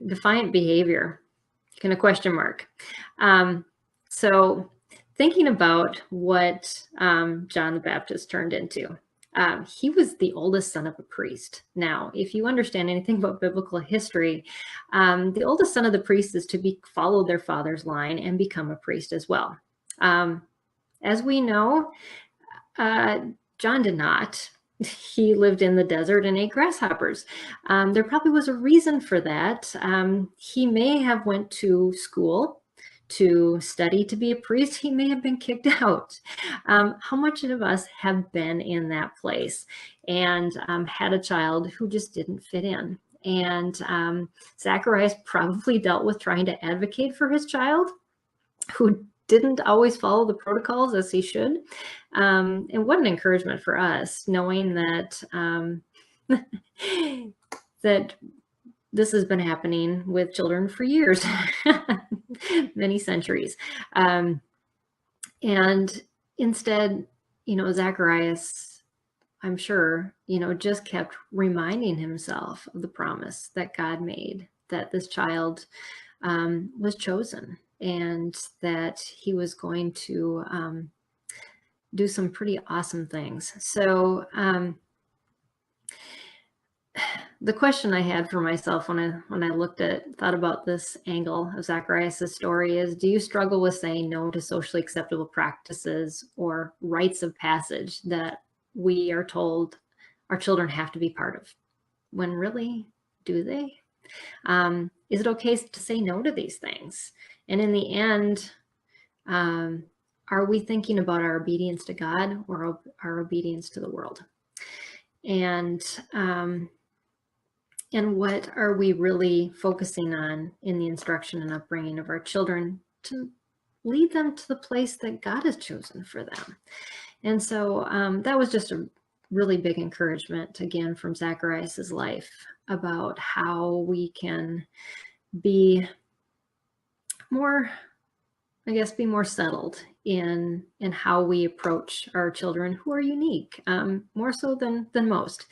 defiant behavior, kind of question mark. So thinking about what John the Baptist turned into, he was the oldest son of a priest. Now, if you understand anything about biblical history, the oldest son of the priest is to follow their father's line and become a priest as well. As we know, John did not. He lived in the desert and ate grasshoppers. There probably was a reason for that. He may have went to school to study to be a priest. He may have been kicked out. How much of us have been in that place and had a child who just didn't fit in? And Zacharias probably dealt with trying to advocate for his child who didn't always follow the protocols as he should. And what an encouragement for us, knowing that that this has been happening with children for years, many centuries. And instead, Zacharias, I'm sure, just kept reminding himself of the promise that God made, that this child was chosen and that he was going to do some pretty awesome things. So the question I had for myself when I thought about this angle of Zacharias' story is, do you struggle with saying no to socially acceptable practices or rites of passage that we are told our children have to be part of? When really, do they? Is it okay to say no to these things? And in the end, are we thinking about our obedience to God or our obedience to the world? And what are we really focusing on in the instruction and upbringing of our children to lead them to the place that God has chosen for them? And so that was just a really big encouragement, again, from Zacharias' life about how we can be more settled in how we approach our children who are unique, more so than most.